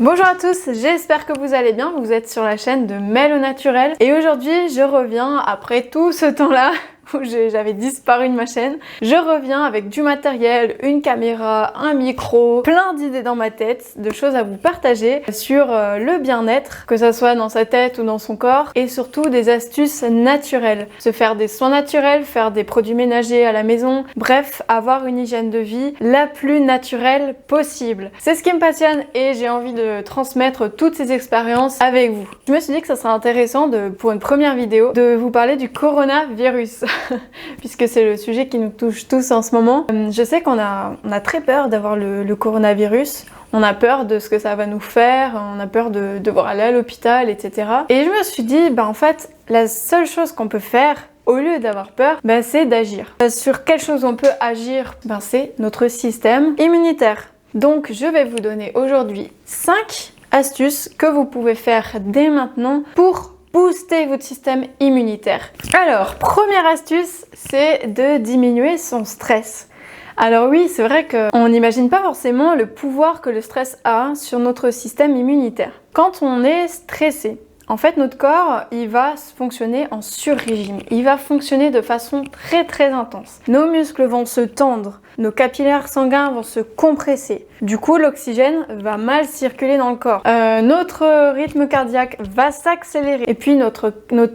Bonjour à tous, j'espère que vous allez bien, vous êtes sur la chaîne de Mel au Naturel et aujourd'hui je reviens après tout ce temps-là où j'avais disparu de ma chaîne. Je reviens avec du matériel, une caméra, un micro, plein d'idées dans ma tête, de choses à vous partager sur le bien-être, que ça soit dans sa tête ou dans son corps, et surtout des astuces naturelles. Se faire des soins naturels, faire des produits ménagers à la maison, bref, avoir une hygiène de vie la plus naturelle possible. C'est ce qui me passionne et j'ai envie de transmettre toutes ces expériences avec vous. Je me suis dit que ça serait intéressant pour une première vidéo de vous parler du coronavirus. Puisque c'est le sujet qui nous touche tous en ce moment. Je sais qu'on a très peur d'avoir le coronavirus. On a peur de ce que ça va nous faire, on a peur de devoir aller à l'hôpital, etc. Et je me suis dit, en fait, la seule chose qu'on peut faire, au lieu d'avoir peur, c'est d'agir. Sur quelle chose on peut agir? C'est notre système immunitaire. Donc je vais vous donner aujourd'hui 5 astuces que vous pouvez faire dès maintenant pour booster votre système immunitaire. Alors, première astuce, c'est de diminuer son stress. Alors oui, c'est vrai qu'on n'imagine pas forcément le pouvoir que le stress a sur notre système immunitaire. Quand on est stressé, en fait, notre corps, il va fonctionner en sur-régime. Il va fonctionner de façon très intense. Nos muscles vont se tendre, nos capillaires sanguins vont se compresser. Du coup, l'oxygène va mal circuler dans le corps. Notre rythme cardiaque va s'accélérer. Et puis, notre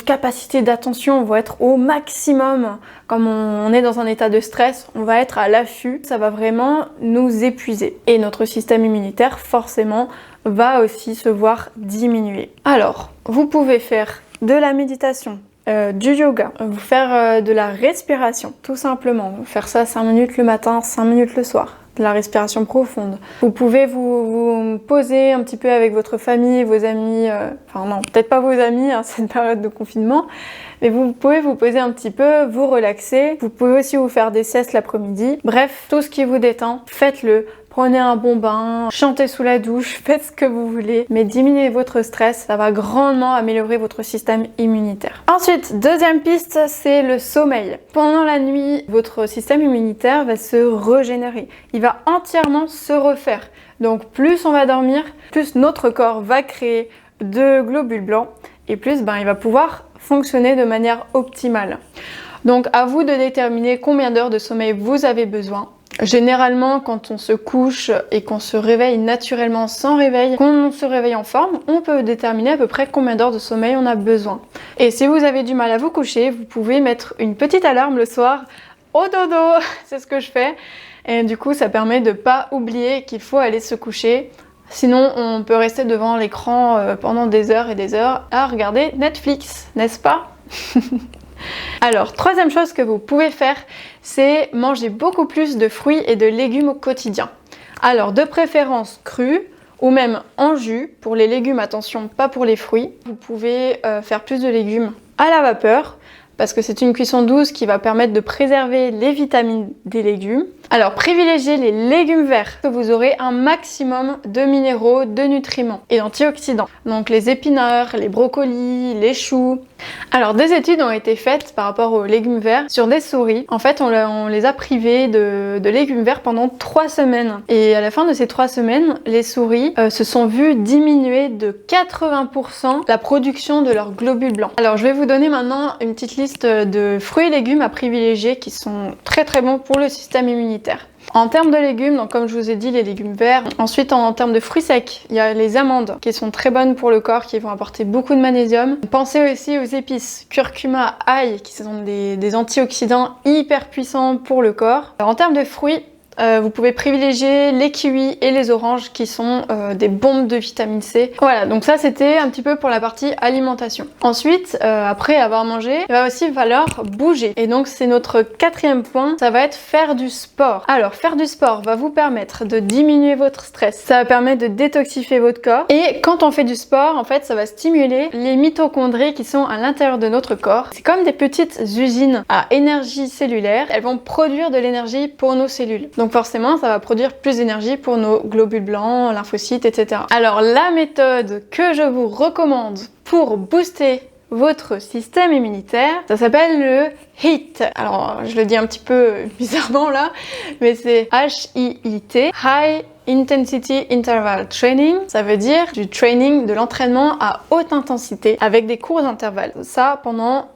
capacité d'attention va être au maximum. Comme on est dans un état de stress, on va être à l'affût. Ça va vraiment nous épuiser. Et notre système immunitaire, forcément, va aussi se voir diminuer. Alors, vous pouvez faire de la méditation, du yoga, vous faire de la respiration, tout simplement. Faire ça 5 minutes le matin, 5 minutes le soir. De la respiration profonde. Vous pouvez vous poser un petit peu avec votre famille, vos amis, enfin non, peut-être pas vos amis, cette période de confinement, mais vous pouvez vous poser un petit peu, vous relaxer. Vous pouvez aussi vous faire des siestes l'après-midi. Bref, tout ce qui vous détend, faites-le. Prenez un bon bain, chantez sous la douche, faites ce que vous voulez, mais diminuez votre stress, ça va grandement améliorer votre système immunitaire. Ensuite, deuxième piste, c'est le sommeil. Pendant la nuit, votre système immunitaire va se régénérer, il va entièrement se refaire. Donc plus on va dormir, plus notre corps va créer de globules blancs et plus il va pouvoir fonctionner de manière optimale. Donc à vous de déterminer combien d'heures de sommeil vous avez besoin. Généralement, quand on se couche et qu'on se réveille naturellement sans réveil, qu'on se réveille en forme, on peut déterminer à peu près combien d'heures de sommeil on a besoin. Et si vous avez du mal à vous coucher, vous pouvez mettre une petite alarme le soir au dodo, c'est ce que je fais. Et du coup, ça permet de ne pas oublier qu'il faut aller se coucher. Sinon, on peut rester devant l'écran pendant des heures et des heures à regarder Netflix, n'est-ce pas? Alors, troisième chose que vous pouvez faire, c'est manger beaucoup plus de fruits et de légumes au quotidien. Alors, de préférence crus ou même en jus. Pour les légumes, attention, pas pour les fruits. Vous pouvez faire plus de légumes à la vapeur parce que c'est une cuisson douce qui va permettre de préserver les vitamines des légumes. Alors, privilégiez les légumes verts, que vous aurez un maximum de minéraux, de nutriments et d'antioxydants. Donc les épinards, les brocolis, les choux. Alors, des études ont été faites par rapport aux légumes verts sur des souris. En fait, on les a privés de légumes verts pendant 3 semaines. Et à la fin de ces 3 semaines, les souris se sont vues diminuer de 80% la production de leurs globules blancs. Alors, je vais vous donner maintenant une petite liste de fruits et légumes à privilégier qui sont très bons pour le système immunitaire. En termes de légumes, donc comme je vous ai dit, les légumes verts. Ensuite, en termes de fruits secs, il y a les amandes qui sont très bonnes pour le corps, qui vont apporter beaucoup de magnésium. Pensez aussi aux épices, curcuma, ail, qui sont des antioxydants hyper puissants pour le corps. Alors, en termes de fruits, vous pouvez privilégier les kiwis et les oranges qui sont des bombes de vitamine C. Voilà, donc ça c'était un petit peu pour la partie alimentation. Ensuite, après avoir mangé, il va aussi falloir bouger. Et donc c'est notre 4e point, ça va être faire du sport. Alors faire du sport va vous permettre de diminuer votre stress, ça va permettre de détoxifier votre corps. Et quand on fait du sport, en fait, ça va stimuler les mitochondries qui sont à l'intérieur de notre corps. C'est comme des petites usines à énergie cellulaire, elles vont produire de l'énergie pour nos cellules. Donc forcément, ça va produire plus d'énergie pour nos globules blancs, lymphocytes, etc. Alors la méthode que je vous recommande pour booster votre système immunitaire, ça s'appelle le HIIT. Alors je le dis un petit peu bizarrement là, mais c'est H-I-I-T, High Intensity Interval Training. Ça veut dire du training, de l'entraînement à haute intensité avec des courts intervalles. Ça pendant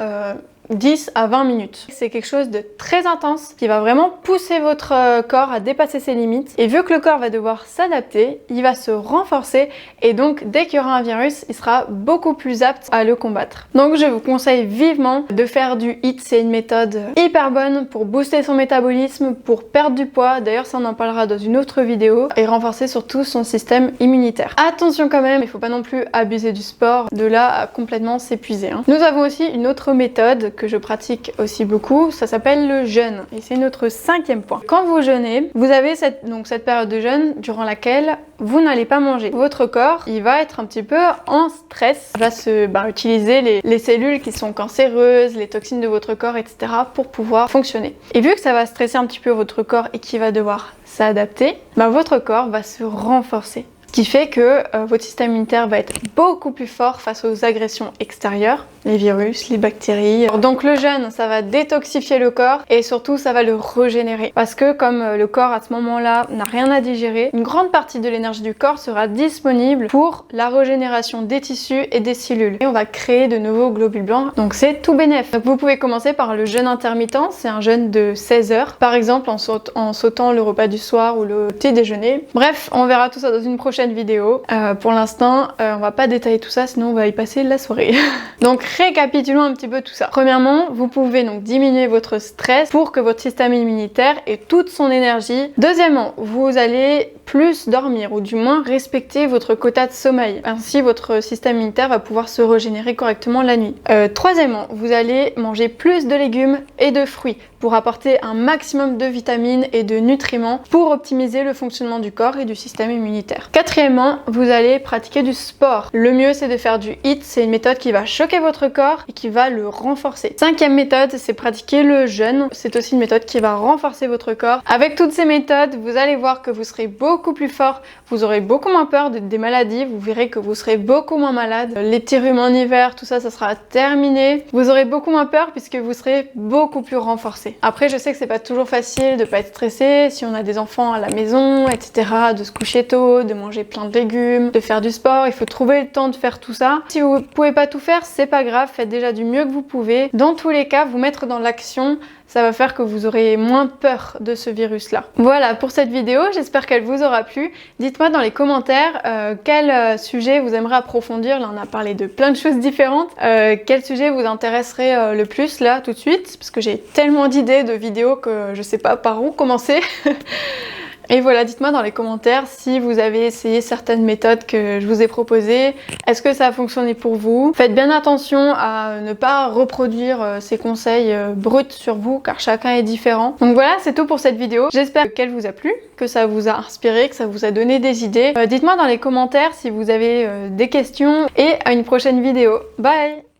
10 à 20 minutes. C'est quelque chose de très intense qui va vraiment pousser votre corps à dépasser ses limites. Et vu que le corps va devoir s'adapter, il va se renforcer et donc dès qu'il y aura un virus, il sera beaucoup plus apte à le combattre. Donc je vous conseille vivement de faire du HIIT. C'est une méthode hyper bonne pour booster son métabolisme, pour perdre du poids. D'ailleurs ça on en parlera dans une autre vidéo, et renforcer surtout son système immunitaire. Attention quand même, il faut pas non plus abuser du sport, de là à complètement s'épuiser. Nous avons aussi une autre méthode que je pratique aussi beaucoup, ça s'appelle le jeûne, et c'est notre 5e point. Quand vous jeûnez, vous avez cette période de jeûne durant laquelle vous n'allez pas manger. Votre corps, il va être un petit peu en stress, il va utiliser les cellules qui sont cancéreuses, les toxines de votre corps, etc. pour pouvoir fonctionner. Et vu que ça va stresser un petit peu votre corps et qu'il va devoir s'adapter, votre corps va se renforcer. Ce qui fait que votre système immunitaire va être beaucoup plus fort face aux agressions extérieures, les virus, les bactéries. Donc le jeûne, ça va détoxifier le corps et surtout ça va le régénérer. Parce que comme le corps à ce moment-là n'a rien à digérer, une grande partie de l'énergie du corps sera disponible pour la régénération des tissus et des cellules. Et on va créer de nouveaux globules blancs, donc c'est tout bénef. Donc vous pouvez commencer par le jeûne intermittent, c'est un jeûne de 16 heures. Par exemple en sautant le repas du soir ou le petit déjeuner. Bref, on verra tout ça dans une prochaine vidéo. Pour l'instant, on va pas détailler tout ça, sinon on va y passer la soirée. Donc récapitulons un petit peu tout ça. Premièrement, vous pouvez donc diminuer votre stress pour que votre système immunitaire ait toute son énergie. Deuxièmement, vous allez plus dormir, ou du moins respecter votre quota de sommeil. Ainsi, votre système immunitaire va pouvoir se régénérer correctement la nuit. Troisièmement, vous allez manger plus de légumes et de fruits pour apporter un maximum de vitamines et de nutriments pour optimiser le fonctionnement du corps et du système immunitaire. Quatrièmement, vous allez pratiquer du sport. Le mieux, c'est de faire du HIIT. C'est une méthode qui va choquer votre corps et qui va le renforcer. Cinquième méthode, c'est pratiquer le jeûne. C'est aussi une méthode qui va renforcer votre corps. Avec toutes ces méthodes, vous allez voir que vous serez beaucoup plus fort, vous aurez beaucoup moins peur des maladies, vous verrez que vous serez beaucoup moins malade. Les petits rhumes en hiver, tout ça, ça sera terminé. Vous aurez beaucoup moins peur puisque vous serez beaucoup plus renforcé. Après, je sais que c'est pas toujours facile de pas être stressé si on a des enfants à la maison, etc., de se coucher tôt, de manger plein de légumes, de faire du sport. Il faut trouver le temps de faire tout ça. Si vous pouvez pas tout faire, c'est pas grave, faites déjà du mieux que vous pouvez. Dans tous les cas, vous mettre dans l'action, ça va faire que vous aurez moins peur de ce virus-là. Voilà pour cette vidéo, j'espère qu'elle vous aura plu. Dites-moi dans les commentaires quel sujet vous aimeriez approfondir. Là, on a parlé de plein de choses différentes. Quel sujet vous intéresserait le plus là tout de suite, parce que j'ai tellement d'idées de vidéos que je sais pas par où commencer. Et voilà, dites-moi dans les commentaires si vous avez essayé certaines méthodes que je vous ai proposées. Est-ce que ça a fonctionné pour vous? Faites bien attention à ne pas reproduire ces conseils bruts sur vous, car chacun est différent. Donc voilà, c'est tout pour cette vidéo. J'espère qu'elle vous a plu, que ça vous a inspiré, que ça vous a donné des idées. Dites-moi dans les commentaires si vous avez des questions, et à une prochaine vidéo. Bye!